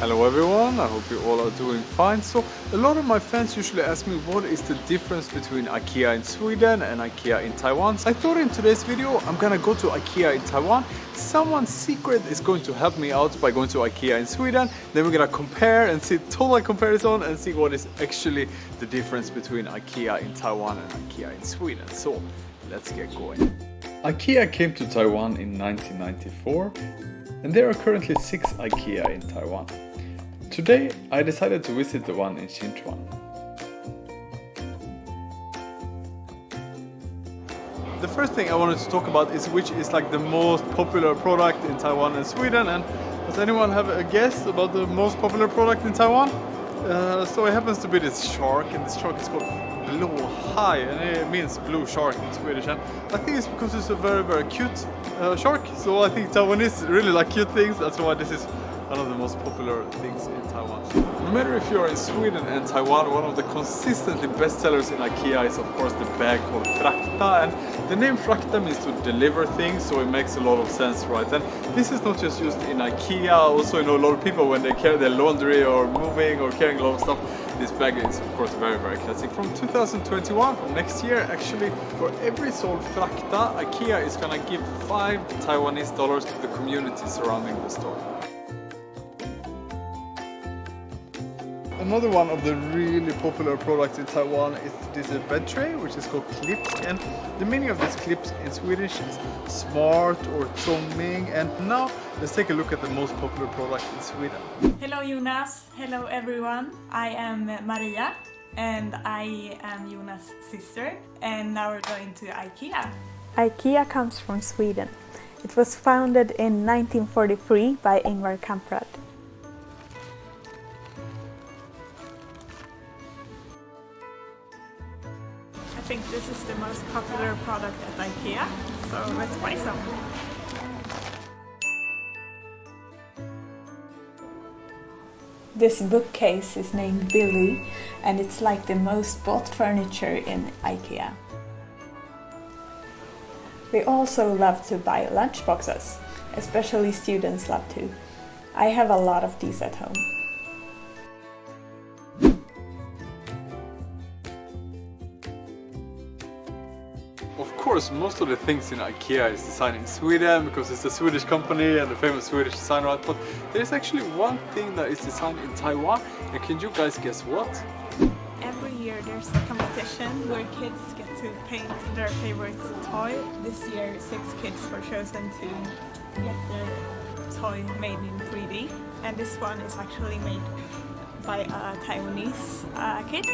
Hello everyone, I hope you all are doing fine. So a lot of my fans usually ask me what is the difference between IKEA in Sweden and IKEA in Taiwan. So I thought in today's video I'm gonna go to IKEA in Taiwan. Someone secret is going to help me out by going to IKEA in Sweden. Then we're gonna compare and see total comparison and see what is actually the difference between IKEA in Taiwan and IKEA in Sweden. So let's get going. IKEA came to Taiwan in 1994 and there are currently 6 IKEA in Taiwan. Today I decided to visit the one in Sichuan. The first thing I wanted to talk about is which is like the most popular product in Taiwan and Sweden. And does anyone have a guess about the most popular product in Taiwan? So it happens to be this shark, and this shark is called blå haj, and it means blue shark in Swedish. And I think it's because it's a very, very cute shark. So I think Taiwanese really like cute things. That's why this is one of the most popular things in Taiwan. No matter if you're in Sweden and Taiwan, one of the consistently best sellers in IKEA is of course the bag called frakta, and the name frakta means to deliver things, so it makes a lot of sense, right? And this is not just used in IKEA, also a lot of people when they carry their laundry or moving or carrying a lot of stuff, this bag is of course very, very classic. From 2021, from next year actually, for every sold frakta, IKEA is gonna give 5 Taiwanese dollars to the community surrounding the store. Another one of the really popular products in Taiwan is this bed tray, which is called clips, and the meaning of this clips in Swedish is smart or tomming. And now let's take a look at the most popular product in Sweden. Hello Jonas, hello everyone. I am Maria and I am Jonas' sister, and now we're going to IKEA. IKEA comes from Sweden. It was founded in 1943 by Ingvar Kamprad. I think this is the most popular product at IKEA, so let's buy some. This bookcase is named Billy, and it's like the most bought furniture in IKEA. We also love to buy lunchboxes, especially students love to. I have a lot of these at home. Of course, most of the things in IKEA is designed in Sweden because it's a Swedish company and the famous Swedish design, right? But there's actually one thing that is designed in Taiwan, and can you guys guess what? Every year there's a competition where kids get to paint their favorite toy. This year 6 kids were chosen to get their toy made in 3D, and this one is actually made by a Taiwanese kid.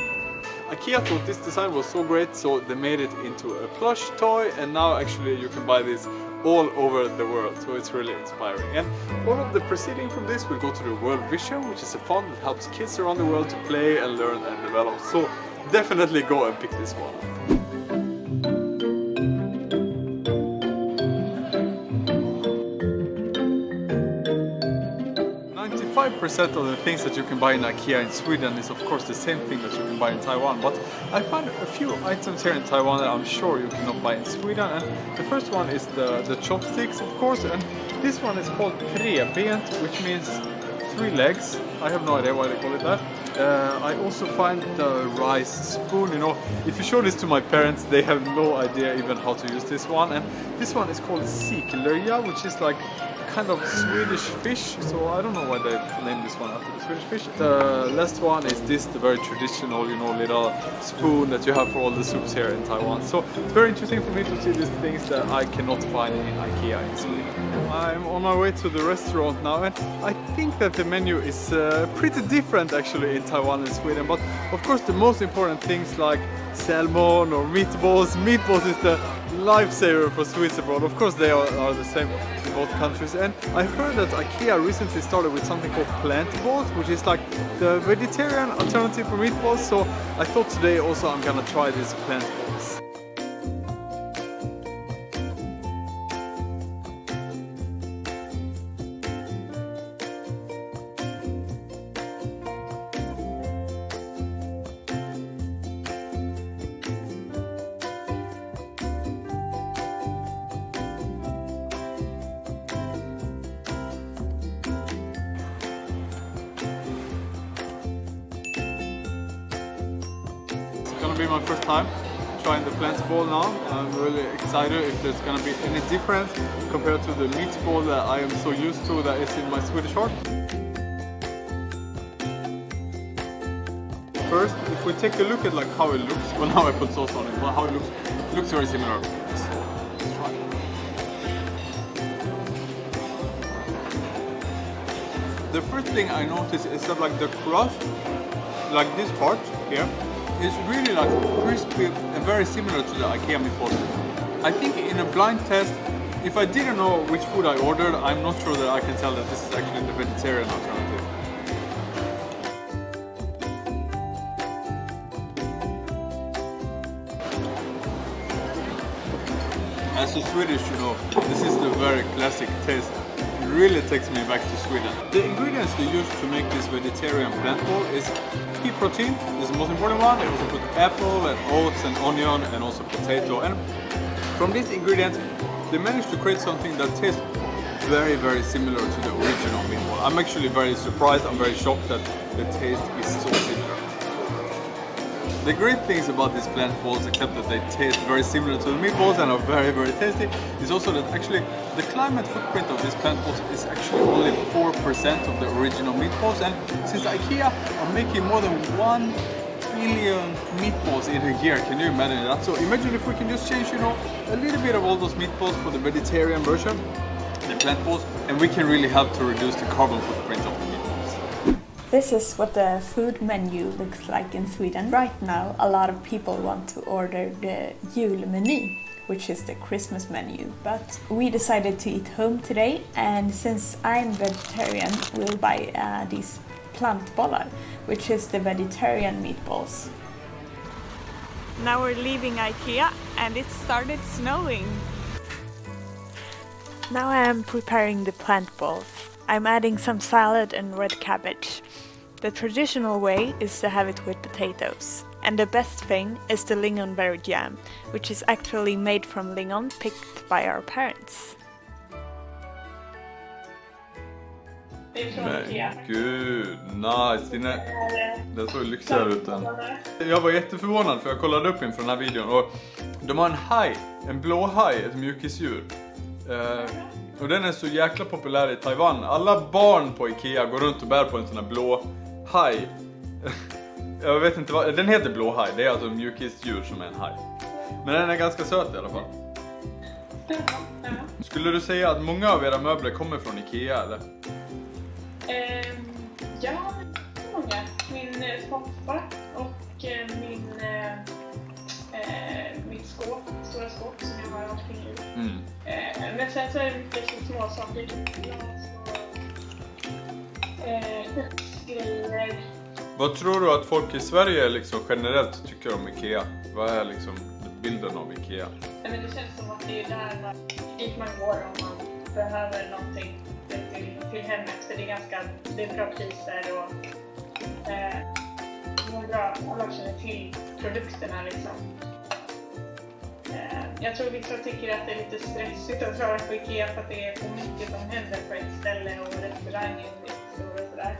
IKEA thought this design was so great, so they made it into a plush toy, and now actually you can buy this all over the world, so it's really inspiring. And all of the proceeding from this will go to the World Vision, which is a fund that helps kids around the world to play and learn and develop. So definitely go and pick this one up. 95% of the things that you can buy in IKEA in Sweden is of course the same thing that you can buy in Taiwan, but I found a few items here in Taiwan that I'm sure you cannot buy in Sweden. And the first one is the chopsticks, of course, and this one is called trebent, which means 3 legs. I have no idea why they call it that. I also find the rice spoon, you know, if you show this to my parents, they have no idea even how to use this one. And this one is called siklöja, which is like kind of Swedish fish, so I don't know why they named this one after the Swedish fish. The last one is this, the very traditional, you know, little spoon that you have for all the soups here in Taiwan. So it's very interesting for me to see these things that I cannot find in IKEA in Sweden. I'm on my way to the restaurant now, and I think that the menu is pretty different actually in Taiwan and Sweden, but of course the most important things like salmon or meatballs. Meatballs is the lifesaver for Swedes abroad. Of course they are the same in both countries. And I heard that IKEA recently started with something called plant balls, which is like the vegetarian alternative for meatballs. So I thought today also I'm gonna try these plant balls. gonna be my first time trying the plant ball now. I'm really excited if there's gonna be any difference compared to the meatball that I am so used to that is in my Swedish heart. First, if we take a look at like how it looks, well now I put sauce on it, but how it looks very similar. Let's try. The first thing I noticed is that like the crust, like this part here, is really like crispy and very similar to the IKEA meatballs. I think in a blind test, if I didn't know which food I ordered, I'm not sure that I can tell that this is actually the vegetarian alternative. As a Swedish, you know, this is the very classic taste. It really takes me back to Sweden. The ingredients they use to make this vegetarian plant ball is pea protein, is the most important one. They also put apple and oats and onion and also potato. And from these ingredients, they managed to create something that tastes very, very similar to the original meatball. I'm actually very surprised, I'm very shocked that the taste is so similar. The great things about these plant balls, except that they taste very similar to the meatballs and are very, very tasty, is also that actually the climate footprint of these plant balls is actually only 4% of the original meatballs. And since IKEA are making more than 1 billion meatballs in a year, can you imagine that? So imagine if we can just change, you know, a little bit of all those meatballs for the vegetarian version, the plant balls, and we can really help to reduce the carbon footprint of the meatballs. This is what the food menu looks like in Sweden. Right now, a lot of people want to order the julmeny, which is the Christmas menu. But we decided to eat home today, and since I'm vegetarian, we'll buy these plantbollar, which is the vegetarian meatballs. Now we're leaving IKEA and it started snowing. Now I am preparing the plant balls. I'm adding some salad and red cabbage. The traditional way is to have it with potatoes. And the best thing is the lingonberry jam, which is actually made from lingon picked by our parents. Men gud, nice! Det såg lyxigare ut än. Jag var jätteförvånad för jag kollade upp inför den här videon och de har en haj, en blå haj, ett mjukisdjur. Och den är så jäkla populär i Taiwan. Alla barn på IKEA går runt och bär på en sån här blå haj. Jag vet inte vad, den heter blå haj, det är alltså en mjukisdjur som är en haj. Men den är ganska söt i alla fall. Skulle du säga att många av era möbler kommer från IKEA eller? Ja, många. Min soffa och mitt skåp, stora skåp som jag har allting i. Men sen så är det mycket så små saker. Grejer. Vad tror du att folk i Sverige liksom generellt tycker om IKEA? Vad är liksom bilden av IKEA? Men det känns som att det är där dit man går om man behöver någonting till hemmet. För det är bra priser och alla känner till produkterna liksom. Jag tror vissa tycker att det är lite stressigt att vara på IKEA för att det är så mycket som händer på ett ställe och restaurangen är stor och sådär.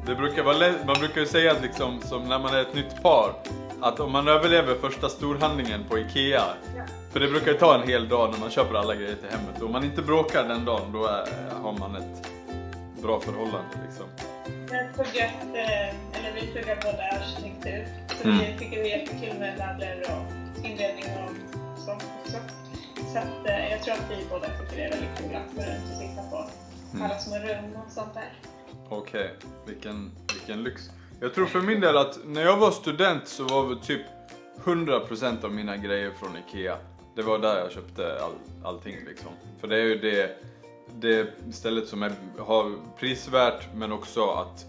Det brukar vara man brukar ju säga att liksom, som när man är ett nytt par, att om man överlever första storhandlingen på IKEA, för det brukar ju ta en hel dag när man köper alla grejer till hemmet, och om man inte bråkar den dagen då har man ett bra förhållande liksom. Vi pluggar båda arkitektur, så vi tycker det är jättekul med möbler och inredning och sånt också. Så att jag tror att vi båda tycker det är väldigt kul att gå runt och titta på alla små rum och sånt där. Okej, vilken lyx. Jag tror för min del att när jag var student så var det typ 100% av mina grejer från IKEA. Det var där jag köpte allting liksom. För det är ju det stället som har prisvärt, men också att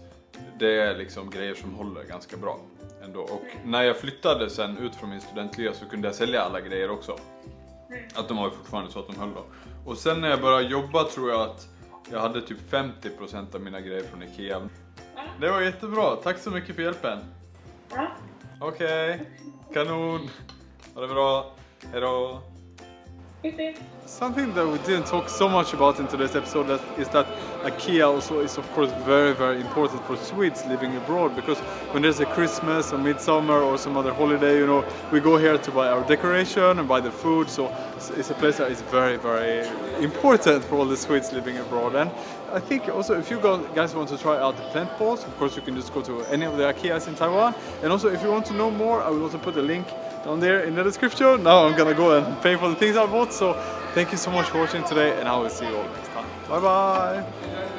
det är liksom grejer som håller ganska bra ändå. Och när jag flyttade sen ut från min studentlya så kunde jag sälja alla grejer också. Att de var fortfarande så att de höll då. Och sen när jag började jobba tror jag att jag hade typ 50% av mina grejer från IKEA. Det var jättebra, tack så mycket för hjälpen. Okej, kanon. Ha det bra, hejdå. Something that we didn't talk so much about in today's episode is that IKEA also is of course very, very important for Swedes living abroad, because when there's a Christmas or midsummer or some other holiday, you know, we go here to buy our decoration and buy the food. So it's a place that is very, very important for all the Swedes living abroad. And I think also if you guys want to try out the plant balls, of course you can just go to any of the IKEAs in Taiwan. And also if you want to know more, I will also put a link down there in the description. Now I'm gonna go and pay for the things I bought. So thank you so much for watching today, and I will see you all next time. Bye bye!